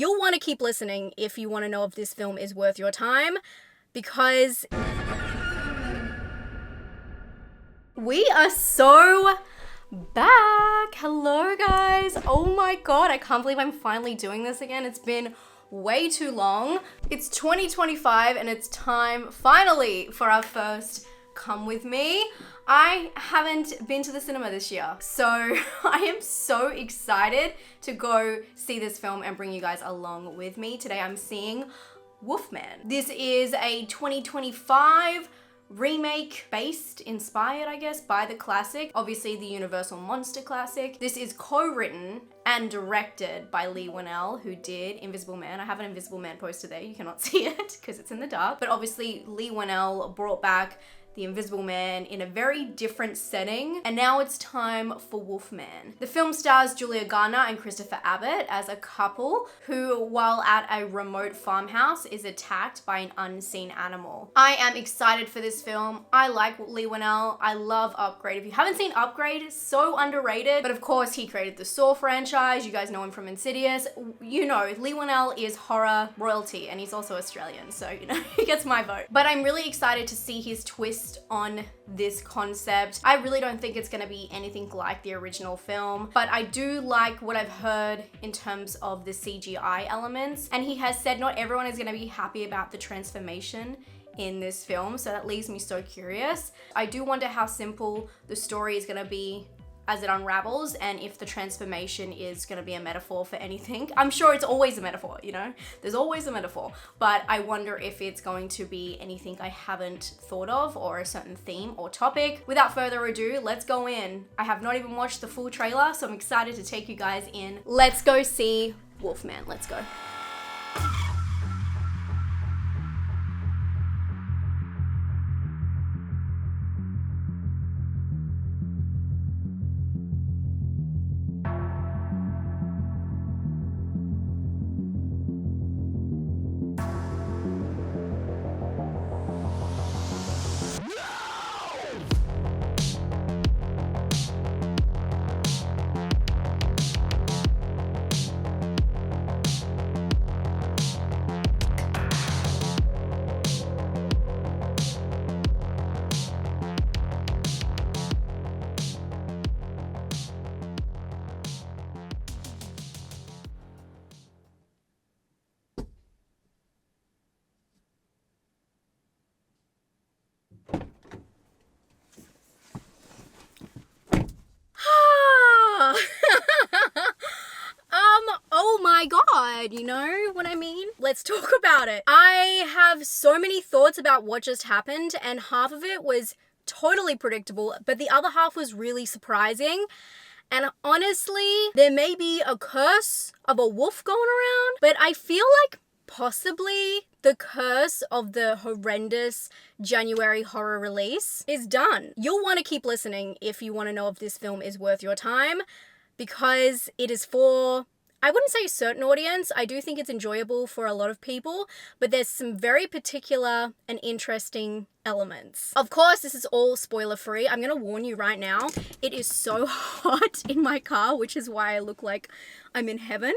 You'll want to keep listening if you want to know if this film is worth your time, because we are so back. Hello guys. Oh my god, I can't believe I'm finally doing this again. It's been way too long. It's 2025 and it's time finally for our first Come With Me. I haven't been to the cinema this year, so I am so excited to go see this film and bring you guys along with me. Today I'm seeing Wolfman. This is a 2025 remake inspired, I guess, by the classic, obviously the Universal Monster classic. This is co-written and directed by Leigh Whannell, who did Invisible Man. I have an Invisible Man poster there. You cannot see it because it's in the dark, but obviously Leigh Whannell brought back the Invisible Man in a very different setting, and now it's time for Wolfman. The film stars Julia Garner and Christopher Abbott as a couple who, while at a remote farmhouse, is attacked by an unseen animal. I am excited for this film. I like Leigh Whannell. I love Upgrade. If you haven't seen Upgrade, it's so underrated, but of course he created the Saw franchise. You guys know him from Insidious. You know, Leigh Whannell is horror royalty, and he's also Australian, so you know, he gets my vote. But I'm really excited to see his twist on this concept. I really don't think it's gonna be anything like the original film, but I do like what I've heard in terms of the CGI elements, and he has said not everyone is gonna be happy about the transformation in this film, so that leaves me so curious. I do wonder how simple the story is gonna be as it unravels, and if the transformation is going to be a metaphor for anything. I'm sure it's always a metaphor, you know? There's always a metaphor, but I wonder if it's going to be anything I haven't thought of, or a certain theme or topic. Without further ado, let's go in. I have not even watched the full trailer, so I'm excited to take you guys in. Let's go see Wolfman. Let's go. Oh my god, you know what I mean? Let's talk about it. I have so many thoughts about what just happened, and half of it was totally predictable, but the other half was really surprising. And honestly, there may be a curse of a wolf going around, but I feel like possibly the curse of the horrendous January horror release is done. You'll want to keep listening if you want to know if this film is worth your time, because it is for, I wouldn't say a certain audience. I do think it's enjoyable for a lot of people, but there's some very particular and interesting elements. Of course, this is all spoiler free. I'm gonna warn you right now, it is so hot in my car, which is why I look like I'm in heaven.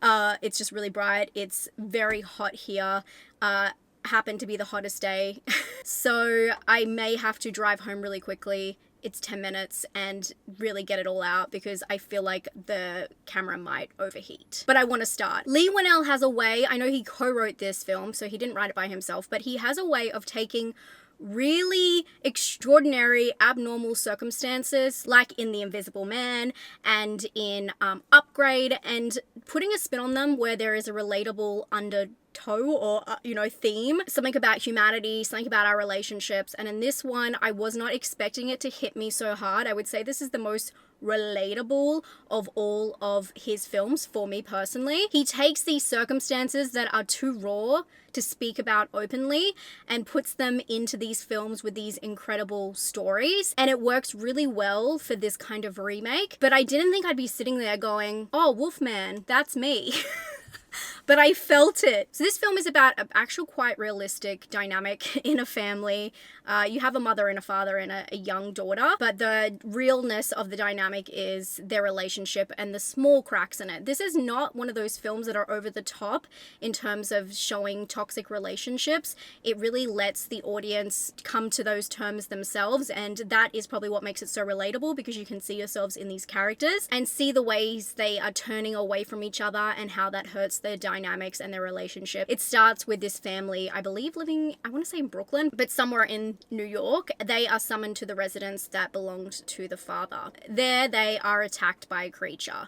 It's just really bright. It's very hot here. Happened to be the hottest day. So I may have to drive home really quickly. It's 10 minutes and really get it all out, because I feel like the camera might overheat. But I want to start. Leigh Whannell has a way, I know he co-wrote this film, so he didn't write it by himself, but he has a way of taking really extraordinary, abnormal circumstances, like in The Invisible Man and in Upgrade, and putting a spin on them where there is a relatable undertone or, theme, something about humanity, something about our relationships. And in this one, I was not expecting it to hit me so hard. I would say this is the most relatable of all of his films for me personally. He takes these circumstances that are too raw to speak about openly and puts them into these films with these incredible stories, and it works really well for this kind of remake. But I didn't think I'd be sitting there going, oh, Wolfman, that's me. But I felt it. So this film is about an actual quite realistic dynamic in a family. You have a mother and a father and a young daughter, but the realness of the dynamic is their relationship and the small cracks in it. This is not one of those films that are over the top in terms of showing toxic relationships. It really lets the audience come to those terms themselves, and that is probably what makes it so relatable, because you can see yourselves in these characters and see the ways they are turning away from each other and how that hurts their dynamics and their relationship. It starts with this family, I believe living, I want to say in Brooklyn, but somewhere in New York. They are summoned to the residence that belonged to the father. There they are attacked by a creature.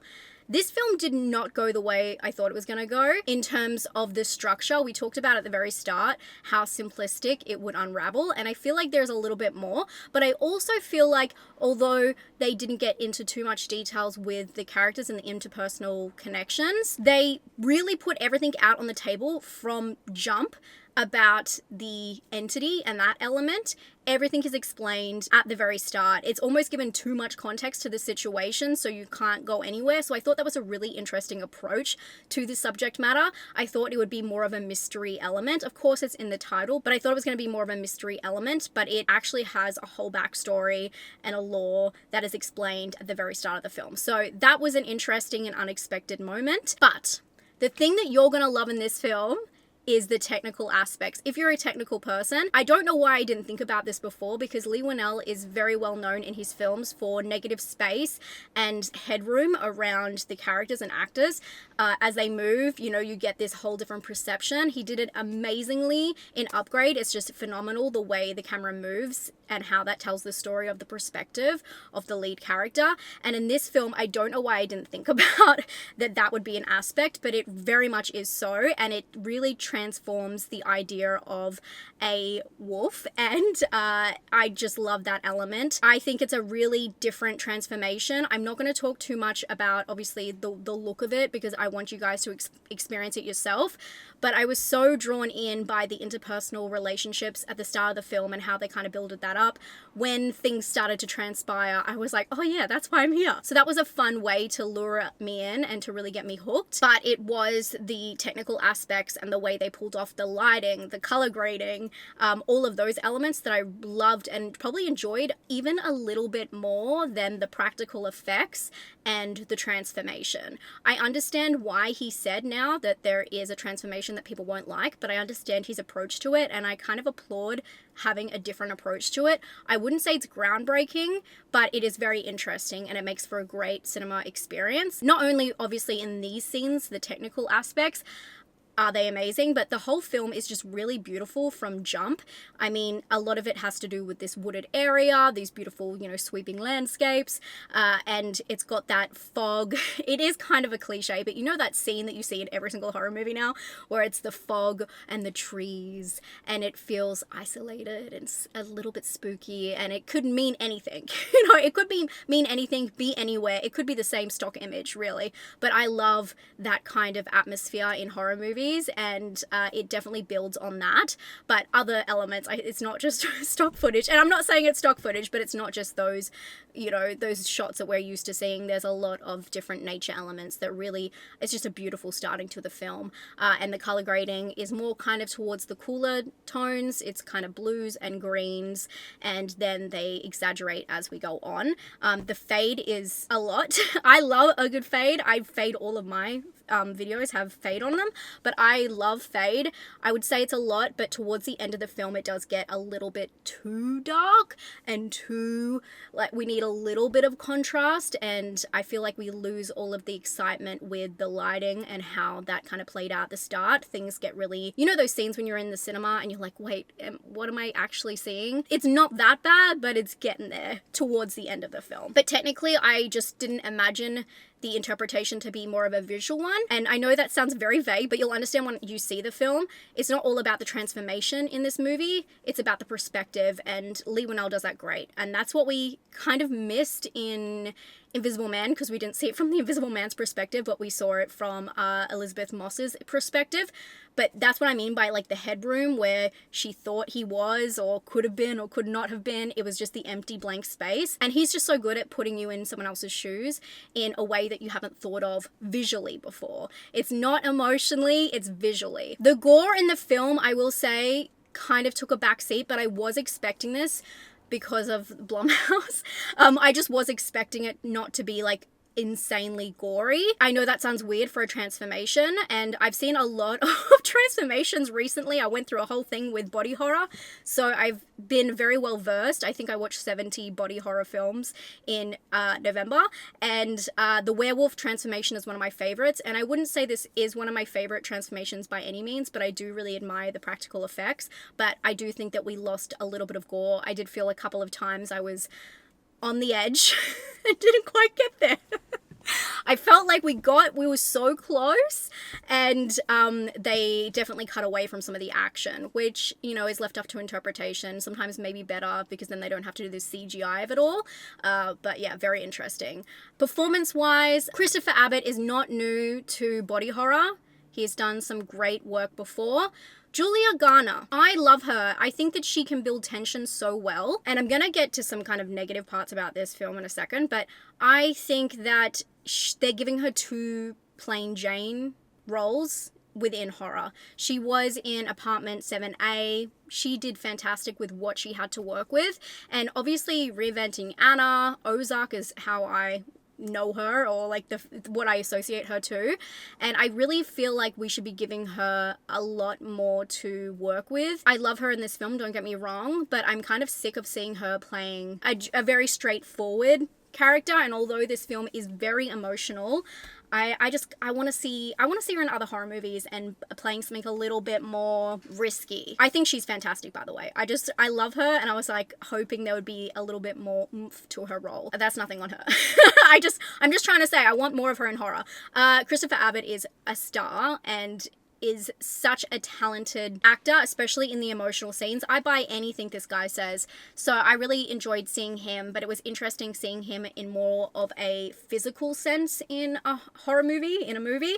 This film did not go the way I thought it was going to go in terms of the structure. We talked about at the very start how simplistic it would unravel, and I feel like there's a little bit more, but I also feel like although they didn't get into too much details with the characters and the interpersonal connections, they really put everything out on the table from jump about the entity and that element. Everything is explained at the very start. It's almost given too much context to the situation, so you can't go anywhere. So I thought that was a really interesting approach to the subject matter. I thought it would be more of a mystery element. Of course, it's in the title, but I thought it was going to be more of a mystery element, but it actually has a whole backstory and a lore that is explained at the very start of the film. So that was an interesting and unexpected moment. But the thing that you're going to love in this film is the technical aspects. If you're a technical person, I don't know why I didn't think about this before, because Leigh Whannell is very well known in his films for negative space and headroom around the characters and actors. As they move, you know, you get this whole different perception. He did it amazingly in Upgrade. It's just phenomenal the way the camera moves and how that tells the story of the perspective of the lead character. And in this film, I don't know why I didn't think about that would be an aspect, but it very much is so, and it really transforms the idea of a wolf, and I just love that element. I think it's a really different transformation. I'm not going to talk too much about obviously the look of it, because I want you guys to experience it yourself, but I was so drawn in by the interpersonal relationships at the start of the film and how they kind of builded that up. When things started to transpire, I was like, oh yeah, that's why I'm here. So that was a fun way to lure me in and to really get me hooked. But it was the technical aspects and the way they pulled off the lighting, the color grading, all of those elements that I loved and probably enjoyed even a little bit more than the practical effects and the transformation. I understand why he said now that there is a transformation that people won't like, but I understand his approach to it, and I kind of applaud having a different approach to it. I wouldn't say it's groundbreaking, but it is very interesting, and it makes for a great cinema experience. Not only obviously in these scenes, the technical aspects, are they amazing, but the whole film is just really beautiful from jump. I mean, a lot of it has to do with this wooded area, these beautiful, you know, sweeping landscapes, and it's got that fog. It is kind of a cliche, but you know that scene that you see in every single horror movie now, where it's the fog and the trees, and it feels isolated and a little bit spooky, and it could mean anything. You know, it could mean anything, be anywhere. It could be the same stock image, really. But I love that kind of atmosphere in horror movies, and it definitely builds on that. But other elements, it's not just stock footage, and I'm not saying it's stock footage, but it's not just those, you know, those shots that we're used to seeing. There's a lot of different nature elements that really, it's just a beautiful starting to the film. And the color grading is more kind of towards the cooler tones. It's kind of blues and greens, and then they exaggerate as we go on. The fade is a lot. I love a good fade. I fade all of my videos have fade on them, but I love fade. I would say it's a lot, but towards the end of the film it does get a little bit too dark and too, like, we need a little bit of contrast, and I feel like we lose all of the excitement with the lighting and how that kind of played out at the start. Things get really, you know, those scenes when you're in the cinema and you're like, wait, what am I actually seeing? It's not that bad, but it's getting there towards the end of the film. But technically I just didn't imagine the interpretation to be more of a visual one. And I know that sounds very vague, but you'll understand when you see the film. It's not all about the transformation in this movie. It's about the perspective, and Leigh Whannell does that great. And that's what we kind of missed in Invisible Man, because we didn't see it from the Invisible Man's perspective, but we saw it from Elizabeth Moss's perspective. But that's what I mean by, like, the headroom where she thought he was or could have been or could not have been. It was just the empty blank space. And he's just so good at putting you in someone else's shoes in a way that you haven't thought of visually before. It's not emotionally, it's visually. The gore in the film, I will say, kind of took a back seat, but I was expecting this because of Blumhouse. I just was expecting it not to be like insanely gory. I know that sounds weird for a transformation, and I've seen a lot of transformations recently. I went through a whole thing with body horror, so I've been very well versed. I think I watched 70 body horror films in November, and the werewolf transformation is one of my favorites, and I wouldn't say this is one of my favorite transformations by any means, but I do really admire the practical effects. But I do think that we lost a little bit of gore. I did feel a couple of times I was on the edge and didn't quite get there. I felt like we were so close, and they definitely cut away from some of the action, which, you know, is left up to interpretation. Sometimes maybe better because then they don't have to do the CGI of it all. But yeah, very interesting. Performance-wise, Christopher Abbott is not new to body horror. He's done some great work before. Julia Garner, I love her. I think that she can build tension so well. And I'm going to get to some kind of negative parts about this film in a second, but I think that they're giving her two plain Jane roles within horror. She was in Apartment 7A. She did fantastic with what she had to work with. And obviously reinventing Anna, Ozark is how I know her, or like what I associate her to, and I really feel like we should be giving her a lot more to work with. I love her in this film, don't get me wrong, but I'm kind of sick of seeing her playing a very straightforward character. And although this film is very emotional, I want to see her in other horror movies and playing something a little bit more risky. I think she's fantastic, by the way. I love her, and I was like hoping there would be a little bit more oomph to her role. That's nothing on her. I'm just trying to say I want more of her in horror. Christopher Abbott is a star and is such a talented actor, especially in the emotional scenes. I buy anything this guy says. So I really enjoyed seeing him, but it was interesting seeing him in more of a physical sense in a horror movie, in a movie.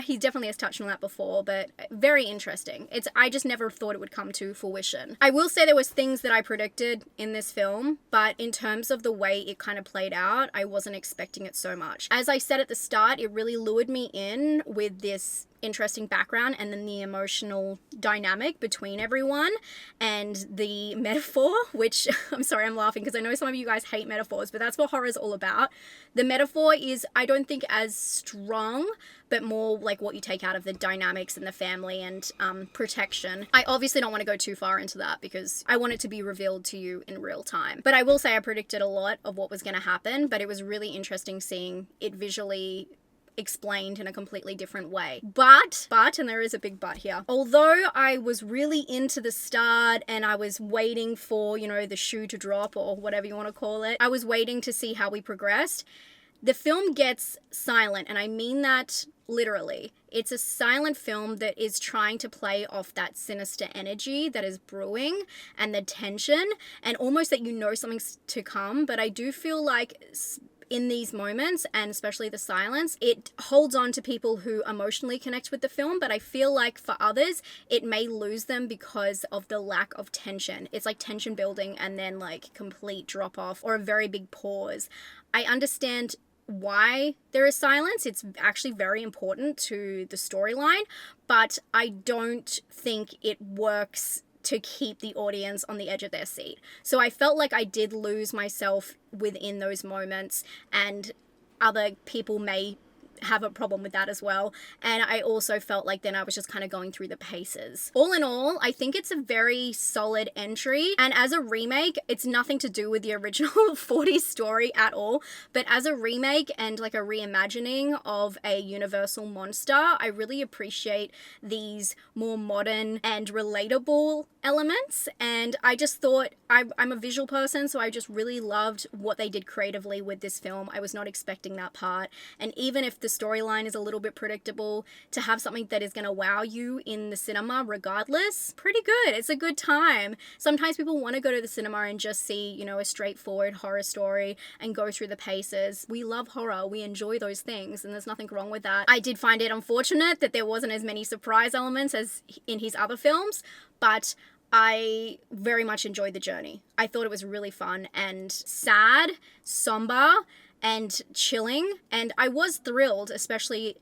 He definitely has touched on that before, but very interesting. I just never thought it would come to fruition. I will say there was things that I predicted in this film, but in terms of the way it kind of played out, I wasn't expecting it so much. As I said at the start, it really lured me in with this interesting background and then the emotional dynamic between everyone and the metaphor, which I'm sorry, I'm laughing because I know some of you guys hate metaphors, but that's what horror is all about. The metaphor is, I don't think as strong, but more like what you take out of the dynamics and the family and protection. I obviously don't want to go too far into that because I want it to be revealed to you in real time. But I will say I predicted a lot of what was going to happen, but it was really interesting seeing it visually explained in a completely different way. But, and there is a big but here, although I was really into the start and I was waiting for, you know, the shoe to drop or whatever you want to call it, I was waiting to see how we progressed. The film gets silent, and I mean that literally. It's a silent film that is trying to play off that sinister energy that is brewing and the tension and almost that you know something's to come. But I do feel like in these moments, and especially the silence, it holds on to people who emotionally connect with the film, but I feel like for others, it may lose them because of the lack of tension. It's like tension building and then like complete drop off or a very big pause. I understand why there is silence. It's actually very important to the storyline, but I don't think it works to keep the audience on the edge of their seat. So I felt like I did lose myself within those moments, and other people may have a problem with that as well. And I also felt like then I was just kind of going through the paces. All in all, I think it's a very solid entry. And as a remake, it's nothing to do with the original 40s story at all. But as a remake and like a reimagining of a universal monster, I really appreciate these more modern and relatable elements. And I just thought, I'm a visual person, so I just really loved what they did creatively with this film. I was not expecting that part. And even if the storyline is a little bit predictable, to have something that is going to wow you in the cinema regardless, pretty good. It's a good time. Sometimes people want to go to the cinema and just see, you know, a straightforward horror story and go through the paces. We love horror. We enjoy those things, and there's nothing wrong with that. I did find it unfortunate that there wasn't as many surprise elements as in his other films, but I very much enjoyed the journey. I thought it was really fun and sad, somber, and chilling, and I was thrilled, especially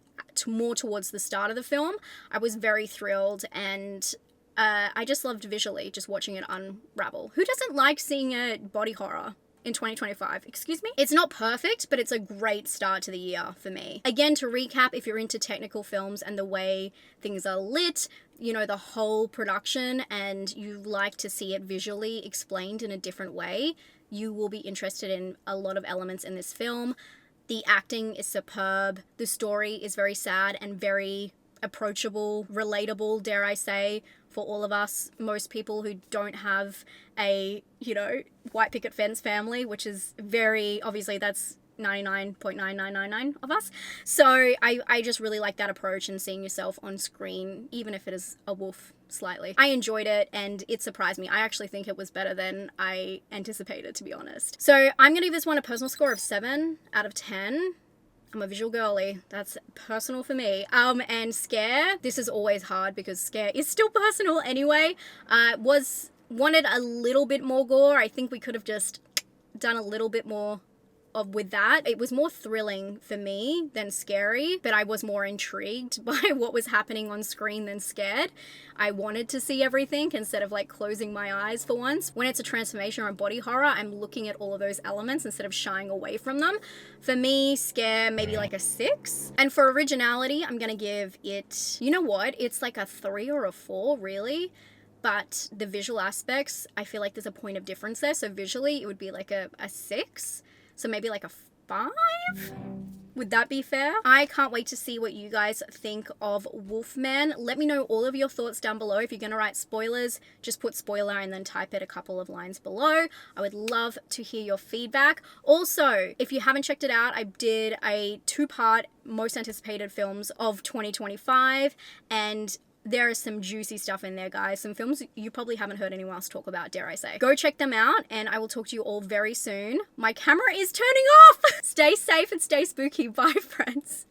more towards the start of the film. I was very thrilled, and I just loved visually just watching it unravel. Who doesn't like seeing a body horror in 2025? Excuse me? It's not perfect, but it's a great start to the year for me. Again, to recap, if you're into technical films and the way things are lit, you know, the whole production, and you like to see it visually explained in a different way, you will be interested in a lot of elements in this film. The acting is superb. The story is very sad and very approachable, relatable, dare I say, for all of us, most people who don't have a, you know, white picket fence family, which is very, obviously that's 99.9999 of us. So I just really like that approach and seeing yourself on screen, even if it is a wolf slightly. I enjoyed it and it surprised me. I actually think it was better than I anticipated, to be honest. So I'm gonna give this one a personal score of 7 out of 10. I'm a visual girly. That's personal for me. And scare, this is always hard because scare is still personal anyway. Wanted a little bit more gore. I think we could have just done a little bit more with that. It was more thrilling for me than scary, but I was more intrigued by what was happening on screen than scared. I wanted to see everything instead of like closing my eyes for once. When it's a transformation or a body horror, I'm looking at all of those elements instead of shying away from them. For me, scare, maybe like a 6. And for originality, I'm gonna give it, you know what? It's like a 3 or a 4, really. But the visual aspects, I feel like there's a point of difference there. So visually, it would be like a 6. So maybe like a 5? Would that be fair? I can't wait to see what you guys think of Wolfman. Let me know all of your thoughts down below. If you're going to write spoilers, just put spoiler and then type it a couple of lines below. I would love to hear your feedback. Also, if you haven't checked it out, I did a 2-part most anticipated films of 2025, and there is some juicy stuff in there, guys. Some films you probably haven't heard anyone else talk about, dare I say. Go check them out, and I will talk to you all very soon. My camera is turning off! Stay safe and stay spooky. Bye, friends.